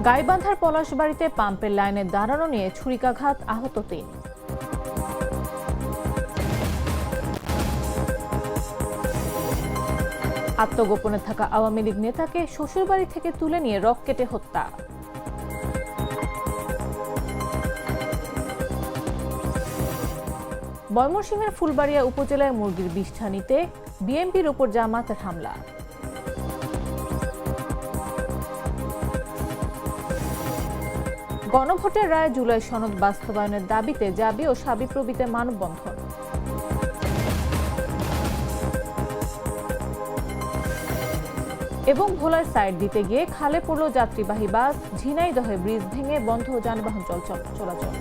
গাইবান্ধার পলাশবাড়িতে পাম্পের লাইনে দাঁড়ানো নিয়ে ছুরিকাঘাত, আহত ৩। আত্মগোপনে থাকা আওয়ামী লীগ নেতাকে শ্বশুরবাড়ি থেকে তুলে নিয়ে রক কেটে হত্যা। ময়মনসিংহের ফুলবাড়িয়া উপজেলায় মুরগির বিষ্ঠানিতে বিএনপির ওপর জামাতের হামলা। গণভোটের রায় জুলাই সনদ বাস্তবায়নের দাবিতে জাবি ও শাবিপ্রবিতে মানববন্ধন। এবং ভোলার সাইড দিতে গিয়ে খালে পড়ল যাত্রীবাহী বাস, ঝিনাইদহে ব্রিজ ভেঙে বন্ধ যানবাহন চলাচল।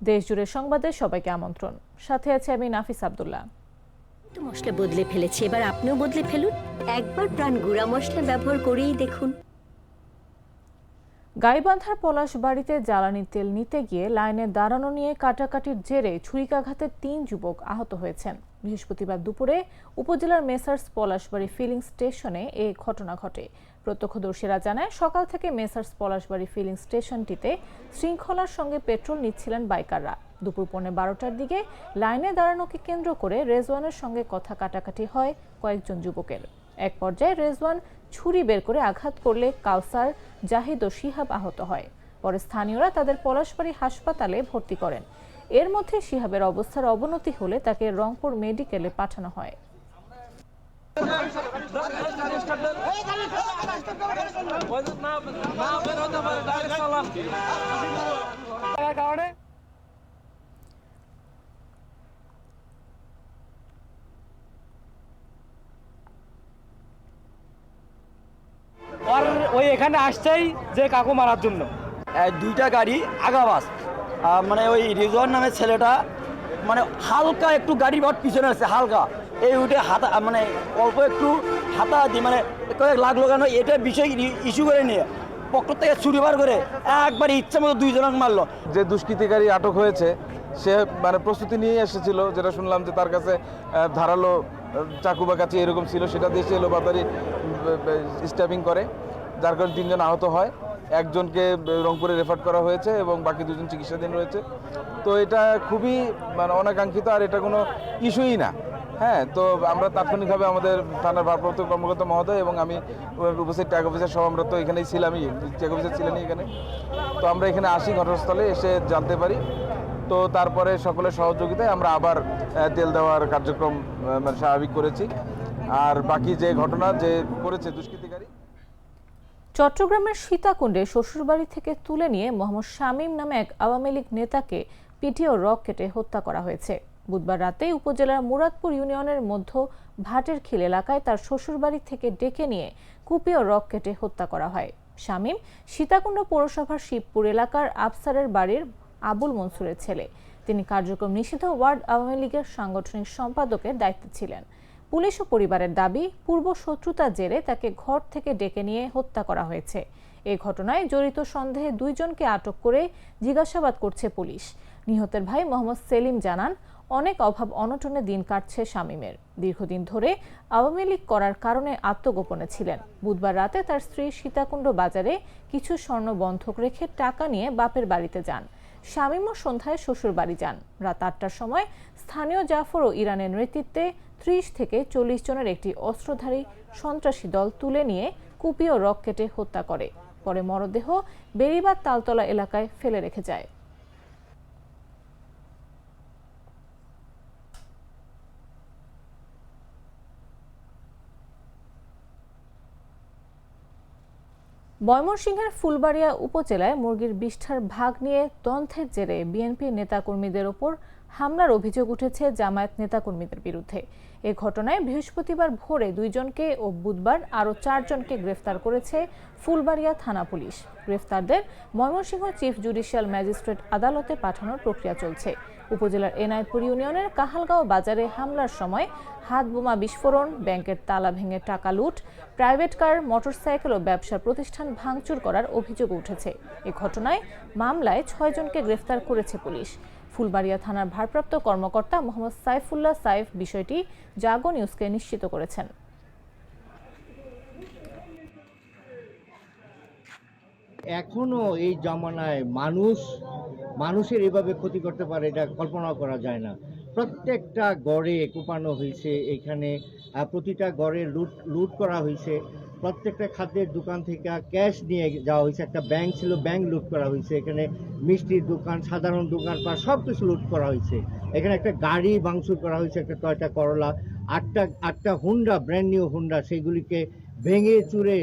দেশজুড়ে সংবাদে সবাইকে আমন্ত্রণ। সাথে আছে আমি নাফিস আব্দুল্লাহ। মশলা বদলে ফেলেছি, এবার আপনিও বদলে ফেলুন। একবার প্রাণ গুঁড়া মশলা ব্যবহার করেই দেখুন। গাইবান্ধার পলাশবাড়িতে জ্বালানি তেল নিতে গিয়ে লাইনে দাঁড়ানো নিয়ে কাটাকাটির জেরে ছুরিকাঘাতে ৩ যুবক আহত হয়েছেন। বৃহস্পতিবার দুপুরে উপজেলার মেসার্স পলাশবাড়ি ফিলিং স্টেশনে এ ঘটনা ঘটে। প্রত্যক্ষদর্শীরা জানায়, সকাল থেকে মেসার্স পলাশবাড়ি ফিলিং স্টেশনটিতে শৃঙ্খলার সঙ্গে পেট্রোল নিচ্ছিলেন বাইকাররা। দুপুর 12টার দিকে লাইনে দাঁড়ানোকে কেন্দ্র করে রেজওয়ানের সঙ্গে কথা কাটাকাটি হয় কয়েকজন যুবকের। এক পর্যায়ে রেজওয়ান ছুরি বের করে আঘাত করলে কাউসার, জাহিদ ও শিহাব আহত হয়। পরে স্থানীয়রা তাদের পলাশবাড়ি হাসপাতালে ভর্তি করেন। এর মধ্যে শিহাবের অবস্থার অবনতি হলে তাকে রংপুর মেডিকেলে পাঠানো হয়। ওই এখানে আসছেই যে কাকু মারার জন্য। দুইটা গাড়ি আগাবাস, মানে ওই রিজওয়ান নামের ছেলেটা মানে হালকা একটু গাড়ি বাট পিছনে আছে, হালকা এই উঠে হাতা মানে অল্প একটু হাতা দিয়ে মানে কয়েক লাখ লাগানো, এটা বিষয় ইস্যু করে নিয়ে পকেট থেকে ছুরি বার করে একবার ইচ্ছা মতো দুইজনক মারলো। যে দুষ্কৃতিকারী আটক হয়েছে সে মানে প্রস্তুতি নিয়ে এসেছিল, যেটা শুনলাম যে তার কাছে ধারালো চাকু বা কাছে এরকম ছিল, সেটা দিয়ে সে এলোপাতাড়ি স্ট্যাপিং করে, যার কারণে 3 জন আহত হয়। একজনকে রংপুরে রেফার করা হয়েছে এবং বাকি 2 জন চিকিৎসাধীন রয়েছে। তো এটা খুবই মানে অনাকাঙ্ক্ষিত, আর এটা কোনো ইস্যুই না। হ্যাঁ, তো আমরা তাৎক্ষণিকভাবে আমাদের থানার ভারপ্রাপ্ত কর্মকর্তা মহোদয় এবং আমি উপস্থিত ট্যাগ অফিসার সহ আমরা তো এখানেই ছিলামই, ট্যাগ অফিসার ছিলেনই এখানে। তো আমরা এখানে আসি, ঘটনাস্থলে এসে জানতে পারি। তো তারপরে সকলের সহযোগিতায় আমরা আবার তেল দেওয়ার কার্যক্রম মানে স্বাভাবিক করেছি। আর বাকি যে ঘটনা যে করেছে দুষ্কৃতিকারী। চট্টগ্রামের সীতাকুণ্ডে শ্বশুরবাড়ি থেকে তুলে নিয়ে মোহাম্মদ শামীম নামে এক আওয়ামী লীগ নেতাকে পিটিয়ে ও রক কেটে হত্যা করা হয়েছে। বুধবার রাতে উপজেলার মুরাদপুর ইউনিয়নের মধ্য ভাটের খিল এলাকায় তার শ্বশুরবাড়ি থেকে ডেকে নিয়ে কুপিয়ে ও রক কেটে হত্যা করা হয়। শামীম সীতাকুণ্ড পৌরসভার শিবপুর এলাকার আফসারের বাড়ির আবুল মনসুরের ছেলে। তিনি কার্যক্রম নিষিদ্ধ ওয়ার্ড আওয়ামী লীগের সাংগঠনিক সম্পাদকের দায়িত্বে ছিলেন। পুলিশ ও পরিবারের দাবি, পূর্ব শত্রুতার জেরে তাকে ঘর থেকে ডেকে নিয়ে হত্যা করা হয়েছে। এই ঘটনায় জড়িত সন্দেহে 2 জনকে আটক করে জিজ্ঞাসাবাদ করছে পুলিশ। নিহতের ভাই মোহাম্মদ সেলিম জানান, অনেক অভাব অনটনে দিন কাটছে শামীমের। দীর্ঘদিন ধরে আওয়ামী লীগ করার কারণে আত্মগোপনে ছিলেন। বুধবার রাতে তার স্ত্রী সীতাকুণ্ড বাজারে কিছু স্বর্ণ বন্ধক রেখে টাকা নিয়ে বাপের বাড়িতে যান। শামীমও সন্ধ্যায় শ্বশুর বাড়ি যান। রাত 8টার সময় স্থানীয় জাফর ও ইরানের নেতৃত্বে 30 থেকে 40 জনের একটি অস্ত্রধারী সন্ত্রাসী দল তুলে নিয়ে কুপিয়ে ও রক কেটে হত্যা করে। পরে মরদেহ বেড়িবাঁধ তালতলা এলাকায় ফেলে রেখে যায়। ময়মনসিংহের ফুলবাড়িয়া উপজেলায় মুরগির বিষ্ঠার ভাগ নিয়ে দ্বন্দ্বের জেরে বিএনপি নেতাকর্মীদের ওপর হামলার অভিযোগ উঠেছে জামায়াত নেতাকর্মীদের বিরুদ্ধে। এ ঘটনায় বৃহস্পতিবার ভোরে 2 জনকে ও বুধবার আরও 4 জনকে গ্রেফতার করেছে ফুলবাড়িয়া থানা পুলিশ। গ্রেফতারদের ময়মনসিংহ চিফ জুডিশিয়াল ম্যাজিস্ট্রেট আদালতে পাঠানোর প্রক্রিয়া চলছে। উপজেলার এনায়েতপুর ইউনিয়নের কাহালগাঁও বাজারে হামলার সময় হাত বোমা বিস্ফোরণ, ব্যাংকের তালা ভেঙে টাকা লুট, প্রাইভেট কার, মোটরসাইকেল ও ব্যবসা প্রতিষ্ঠান ভাঙচুর করার অভিযোগ উঠেছে। এ ঘটনায় মামলায় 6 জনকে গ্রেফতার করেছে পুলিশ। ফুলবাড়িয়া থানার ভারপ্রাপ্ত কর্মকর্তা মোহাম্মদ সাইফুল্লাহ সাইফ বিষয়টি জাগো নিউজকে নিশ্চিত করেছেন। এখনো এই জামানায় মানুষের এভাবে ক্ষতি করতে পারে এটা কল্পনা করা যায় না। প্রত্যেকটা গড়ে কোপানো হয়েছে, এখানে প্রতিটা গড়ে লুট করা হয়েছে, প্রত্যেকটা খাদ্যের দোকান থেকে ক্যাশ নিয়ে যাওয়া হয়েছে, একটা ব্যাংক ছিল ব্যাংক লুট করা হয়েছে, এখানে মিষ্টির দোকান, সাধারণ দোকানপাট সব কিছু লুট করা হয়েছে। এখানে একটা গাড়ি ভাঙচুর করা হয়েছে, একটা টয়টা করলা, আটটা হুন্ডা, ব্র্যান্ড নিউ হুন্ডা, সেইগুলিকে ভেঙে চুরে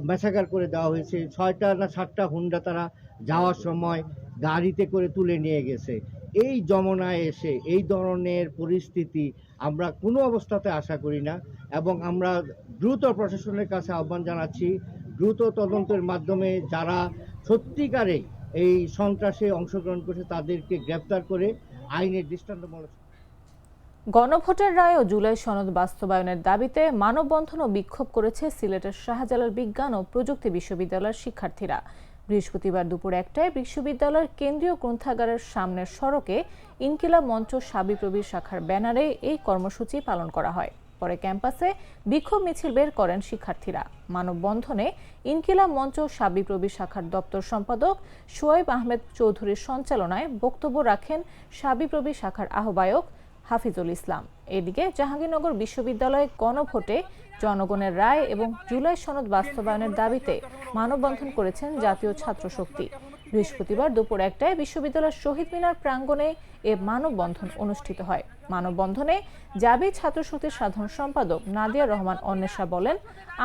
ম্যাসাকার করে দেওয়া হয়েছে। 6টা না 7টা হুন্ডা তারা যাওয়ার সময় গাড়িতে করে তুলে নিয়ে গেছে। এই যমুনায় এসে এই ধরনের পরিস্থিতি আমরা কোনো অবস্থাতে আশা করি না, এবং আমরা দ্রুত প্রশাসনের কাছে আহ্বান জানাচ্ছি, দ্রুত তদন্তের মাধ্যমে যারা সত্যিকারে এই সন্ত্রাসে অংশগ্রহণ করছে তাদেরকে গ্রেপ্তার করে আইনের দৃষ্টান্তমূলক। গণভোটের রায় ও জুলাই সনদ বাস্তবায়নের দাবিতে মানববন্ধন ও বিক্ষোভ করেছে সিলেটের শাহজালাল বিজ্ঞান ও প্রযুক্তি বিশ্ববিদ্যালয়ের শিক্ষার্থীরা। বৃহস্পতিবার দুপুর 1টায় বিশ্ববিদ্যালয়ের কেন্দ্রীয় গ্রন্থাগারের সামনের সড়কে ইনকিলাব মঞ্চ শাবিপ্রবি শাখার ব্যানারে এই কর্মসূচি পালন করা হয়। পরে ক্যাম্পাসে বিক্ষোভ মিছিল বের করেন শিক্ষার্থীরা। মানববন্ধনে ইনকিলাব মঞ্চ শাবিপ্রবি শাখার দপ্তর সম্পাদক শোয়েব আহমেদ চৌধুরীর সঞ্চালনায় বক্তব্য রাখেন শাবিপ্রবি শাখার আহ্বায়ক হাফিজুল ইসলাম। এদিকে জাহাঙ্গীরনগর বিশ্ববিদ্যালয়ে গণভোটে জনগণের রায় এবং জুলাই সনদ বাস্তবায়নের দাবিতে মানববন্ধন করেছেন জাতীয় ছাত্র শক্তি। বৃহস্পতিবার দুপুর 1টায় বিশ্ববিদ্যালয়ের শহীদ মিনার প্রাঙ্গণে এ মানববন্ধন অনুষ্ঠিত হয়। মানববন্ধনে জাবি ছাত্র শক্তির সাধারণ সম্পাদক নাদিয়া রহমান অন্বেষা বলেন,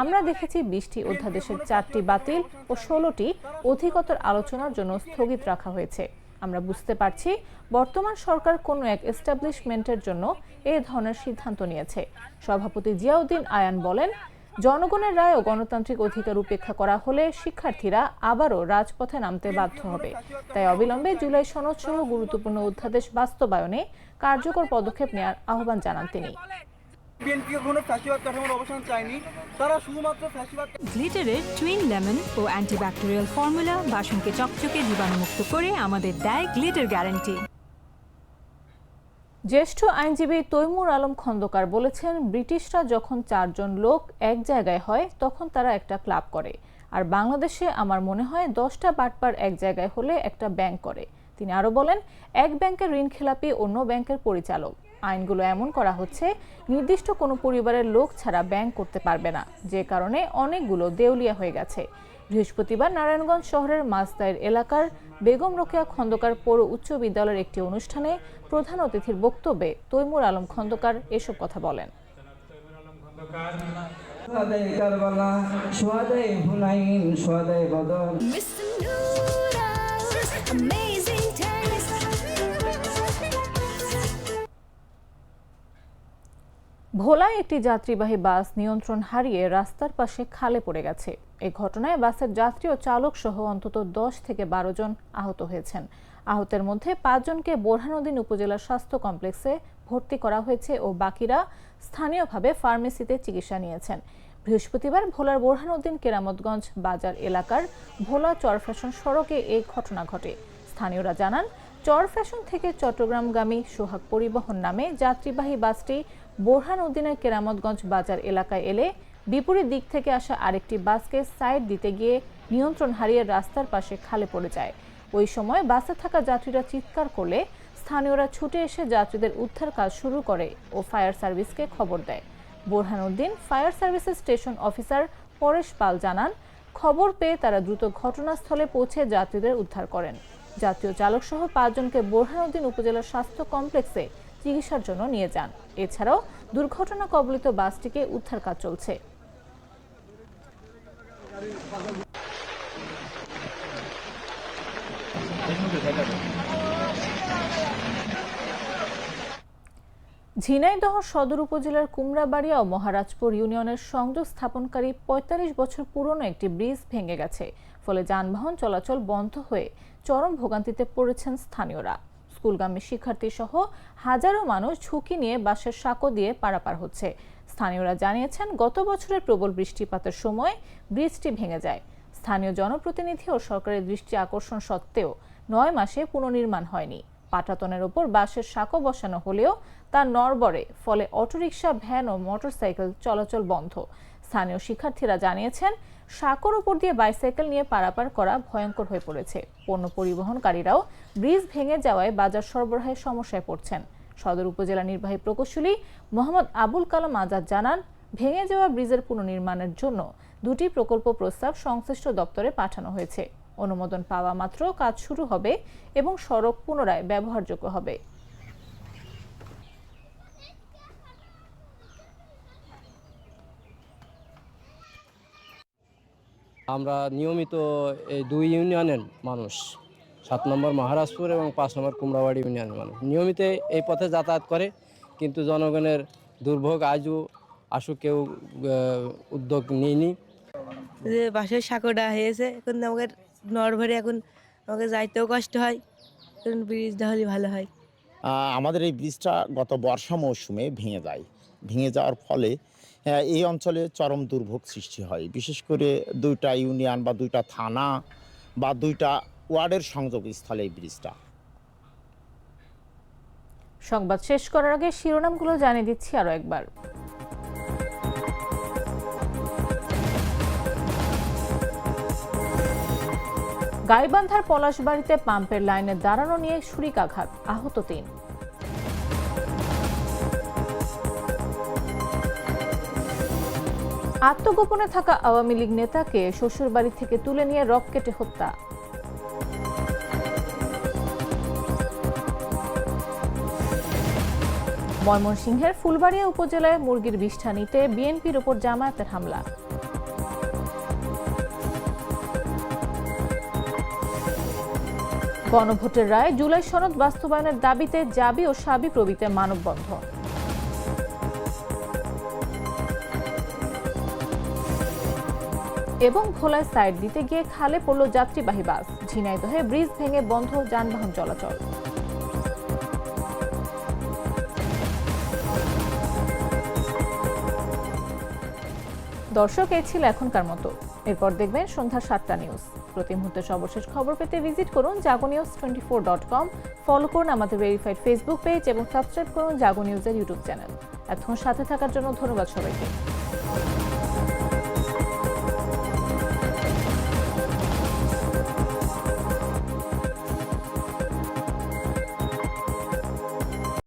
আমরা দেখেছি 20টি অধ্যাদেশের 4টি বাতিল ও 16টি অধিকতর আলোচনার জন্য স্থগিত রাখা হয়েছে। আমরা বুঝতে পারছি বর্তমান সরকার কোনো এক এস্টাবলিশমেন্টের জন্য এই ধরনের সিদ্ধান্ত নিয়েছে। সভাপতি জিয়াউদ্দিন আয়ান বলেন, জনগণের রায় ও গণতান্ত্রিক অধিকার উপেক্ষা করা হলে শিক্ষার্থীরা আবারও রাজপথে নামতে বাধ্য হবে। তাই অবিলম্বে জুলাই সনদ সহ গুরুত্বপূর্ণ অধ্যাদেশ বাস্তবায়নে কার্যকর পদক্ষেপ নেওয়ার আহ্বান জানান তিনি। গ্লিটারের টুইন লেমন ও অ্যান্টিব্যাকটেরিয়াল ফর্মুলা বাসনকে চকচকে জীবাণুমুক্ত করে আমাদের দেয় গ্লিটার গ্যারান্টি। জ্যেষ্ঠ আইনজীবী তৈমুর আলম খন্দকার বলেছেন, ব্রিটিশরা যখন 4 জন লোক এক জায়গায় হয় তখন তারা একটা ক্লাব করে, আর বাংলাদেশে আমার মনে হয় 10টা বাটপার এক জায়গায় হলে একটা ব্যাংক করে। তিনি আরো বলেন, এক ব্যাংকের ঋণ খেলাপি অন্য ব্যাংকের পরিচালক। আইনগুলো এমন করা হচ্ছে নির্দিষ্ট কোনো পরিবারের লোক ছাড়া ব্যাংক করতে পারবে না, যে কারণে অনেকগুলো দেউলিয়া হয়ে গেছে। বৃহস্পতিবার নারায়ণগঞ্জ শহরের মাছদাইর এলাকার বেগম রোকেয়া খন্দকার পৌর উচ্চ বিদ্যালয়ের একটি অনুষ্ঠানে প্রধান অতিথির বক্তব্যে তৈমুর আলম খন্দকার এসব কথা বলেন। ভোলায় একটি যাত্রীবাহী বাস নিয়ন্ত্রণ হারিয়ে রাস্তার পাশে খালে পড়ে গেছে। এই ঘটনায় বাসের যাত্রী ও চালক সহ অন্তত 10 থেকে 12 জন আহত হয়েছেন। আহতের মধ্যে 5 জনকে বোরহানউদ্দিন উপজেলা স্বাস্থ্য কমপ্লেক্সে ভর্তি করা হয়েছে ও বাকিরা স্থানীয়ভাবে ফার্মেসিতে চিকিৎসা নিয়েছেন। বৃহস্পতিবার ভোলার বোরহানউদ্দিন কেরামতগঞ্জ বাজার এলাকার ভোলা চরফ্যাশন সড়কে এই ঘটনা ঘটে। স্থানীয়রা জানান, চরফ্যাশন থেকে চট্টগ্রামগামী সোহাগ পরিবহন নামে যাত্রীবাহী বাসটি বোরহানউদ্দিনের কেরামতগঞ্জ বাজার এলাকায় এলে বিপরীত দিক থেকে আসা আরেকটি বাসকে সাইড দিতে গিয়ে নিয়ন্ত্রণ হারিয়ে রাস্তার পাশে খালে পড়ে যায়। ওই সময় বাসে থাকা যাত্রীরা চিৎকার করলে স্থানীয়রা ছুটে এসে যাত্রীদের উদ্ধার কাজ শুরু করে ও ফায়ার সার্ভিসকে খবর দেয়। বোরহানউদ্দিন ফায়ার সার্ভিসের স্টেশন অফিসার পরেশ পাল জানান, খবর পেয়ে তারা দ্রুত ঘটনাস্থলে পৌঁছে যাত্রীদের উদ্ধার করেন। জাতীয় চালক সহ 5 জনকে বোরহানউদ্দিন উপজেলা স্বাস্থ্য কমপ্লেক্সে চিকিৎসার জন্য নিয়ে যান। এছাড়াও দুর্ঘটনা কবলিত বাসটিকে উদ্ধার কাজ চলছে। ঝিনাইদহ সদর উপজেলার কুমড়াবাড়িয়া ও মহারাজপুর ইউনিয়নের সংযোগ স্থাপনকারী 45 বছর পুরনো একটি ব্রিজ ভেঙে গেছে। ফলে যানবাহন চলাচল বন্ধ হয়ে চরম ভোগান্তিতে পড়েছেন স্থানীয়রা। স্কুলগামী শিক্ষার্থী সহ হাজারো মানুষ ঝুঁকি নিয়ে বাসের সাঁকো দিয়ে পারাপার হচ্ছে। স্থানীয়রা জানিয়েছেন, গত বছরের প্রবল বৃষ্টিপাতের সময় ব্রিজটি ভেঙে যায়। স্থানীয় জনপ্রতিনিধি ও সরকারের দৃষ্টি আকর্ষণ সত্ত্বেও 9 মাসে পুনর্নির্মাণ হয়নি। পাটাতনের ওপর বাঁশের সাঁকো বসানো হলেও তা নড়বড়ে, ফলে অটোরিকশা, ভ্যান ও মোটরসাইকেল চলাচল বন্ধ। স্থানীয় শিক্ষার্থীরা জানিয়েছেন, সাঁকোর উপর দিয়ে বাইসাইকেল নিয়ে পারাপার করা ভয়ঙ্কর হয়ে পড়েছে। পণ্য পরিবহনকারীরাও ব্রিজ ভেঙে যাওয়ায় বাজার সরবরাহের সমস্যায় পড়ছেন। সদর উপজেলা নির্বাহী প্রকৌশলী মোহাম্মদ আবুল কালাম আজাদ জানান, ভেঙে যাওয়া ব্রিজের পুনর্নির্মাণের জন্য 2টি প্রকল্প প্রস্তাব সংশ্লিষ্ট দপ্তরে পাঠানো হয়েছে। অনুমোদন পাওয়া মাত্র কাজ শুরু হবে এবং সড়ক পুনরায় ব্যবহারযোগ্য হবে। আমরা নিয়মিত এই 2 ইউনিয়নের মানুষ, 7 নম্বর মহারাজপুর এবং 5 নম্বর কুমড়াবাড়ি ইউনিয়নের মানুষ নিয়মিত এই পথে যাতায়াত করে, কিন্তু জনগণের দুর্ভোগ আজও কেউ উদ্যোগ নেয়নি। যে বাসের সাঁকোটা হয়েছে, এখন আমাকে নড়ভরে, এখন আমাকে যাইতেও কষ্ট হয়, এখন ব্রিজটা হলে ভালো হয়। আমাদের এই ব্রিজটা গত বর্ষা মৌসুমে ভেঙে যায়। ভেঙে যাওয়ার ফলে এই অঞ্চলে চরম দুর্ভোগ সৃষ্টি হয়। বিশেষ করে 2টা ইউনিয়ন বা 2টা থানা বা 2টা ওয়ার্ডের সংযোগস্থলে এই ব্রিজটা। সংবাদ শেষ করার আগে শিরোনামগুলো জানিয়ে দিচ্ছি আরো একবার। গাইবান্ধার পলাশবাড়িতে পাম্পের লাইনে দাঁড়ানো নিয়ে ছুরিকাঘাত, আহত 3। আত্মগোপনে থাকা আওয়ামী লীগ নেতাকে শ্বশুরবাড়ি থেকে তুলে নিয়ে রক কেটে হত্যা। ময়মনসিংহের ফুলবাড়িয়া উপজেলায় মুরগির বিষ্ঠা নিতে বিএনপির উপর জামায়াতের হামলা। গণভোটের রায়, জুলাই সনদ বাস্তবায়নের দাবিতে জাবি ও সাবি প্রবীতে মানববন্ধন। এবং ভোলায় সাইড দিতে গিয়ে খালে পড়ল যাত্রীবাহী বাস। ঝিনাইদহে ব্রিজ ভেঙে বন্ধ যানবাহন চলাচল। দর্শক, এই ছিল এখনকার মতো। এরপর দেখবেন সন্ধ্যা 7টা নিউজ। প্রতি মুহূর্তে সর্বশেষ খবর পেতে ভিজিট করুন jagonews24.com, ফলো করুন আমাদের ভেরিফাইড ফেসবুক পেজ এবং সাবস্ক্রাইব করুন জাগো নিউজের ইউটিউব চ্যানেল। এতক্ষণ সাথে থাকার জন্য ধন্যবাদ সবাইকে।